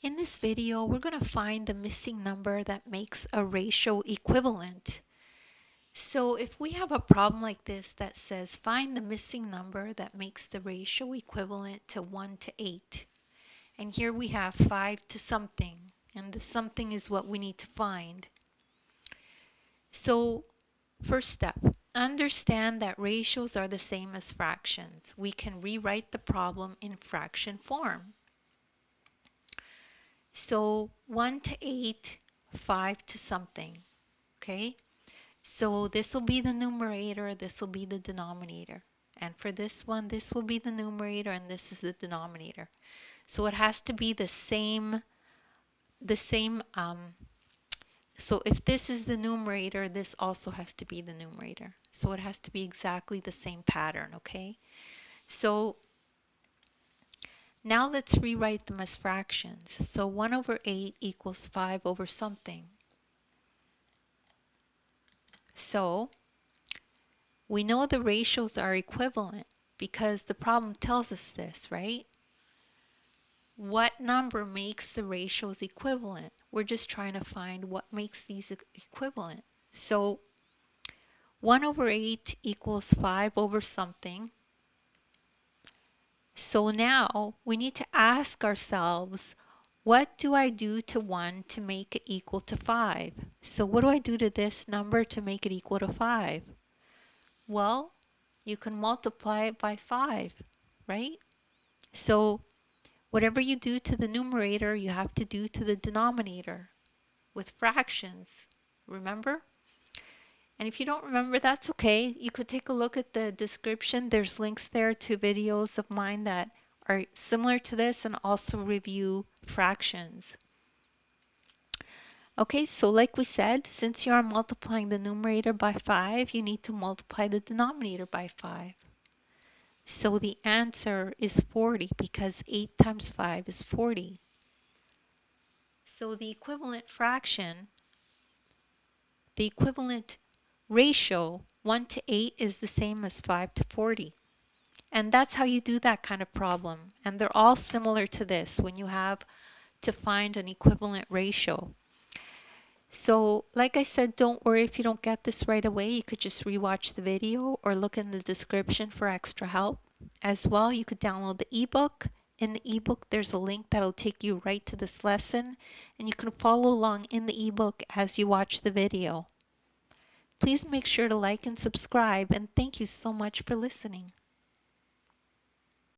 In this video, we're going to find the missing number that makes a ratio equivalent. So if we have a problem like this that says find the missing number that makes the ratio equivalent to 1 to 8. And here we have 5 to something, and the something is what we need to find. So first step, understand that ratios are the same as fractions. We can rewrite the problem in fraction form. So 1 to 8, 5 to something, okay? So this will be the numerator, this will be the denominator. And for this one, this will be the numerator and this is the denominator. So it has to be the same, so if this is the numerator, this also has to be the numerator. So it has to be exactly the same pattern, okay? So now let's rewrite them as fractions. So 1 over 8 equals 5 over something. So we know the ratios are equivalent because the problem tells us this, right? What number makes the ratios equivalent? We're just trying to find what makes these equivalent. So 1 over 8 equals 5 over something. So now we need to ask ourselves, what do I do to 1 to make it equal to 5? So what do I do to this number to make it equal to 5? Well, you can multiply it by 5, right? So whatever you do to the numerator, you have to do to the denominator with fractions, remember? And if you don't remember, that's okay. You could take a look at the description. There's links there to videos of mine that are similar to this and also review fractions. Okay, so like we said, since you are multiplying the numerator by 5, you need to multiply the denominator by 5. So the answer is 40 because 8 times 5 is 40. So the equivalent fraction, the equivalent ratio, 1 to 8 is the same as 5 to 40. And that's how you do that kind of problem. And they're all similar to this when you have to find an equivalent ratio. So like I said, don't worry if you don't get this right away. You could just rewatch the video or look in the description for extra help. As well, you could download the ebook. In the ebook, there's a link that'll take you right to this lesson, and you can follow along in the ebook as you watch the video. Please make sure to like and subscribe, and thank you so much for listening.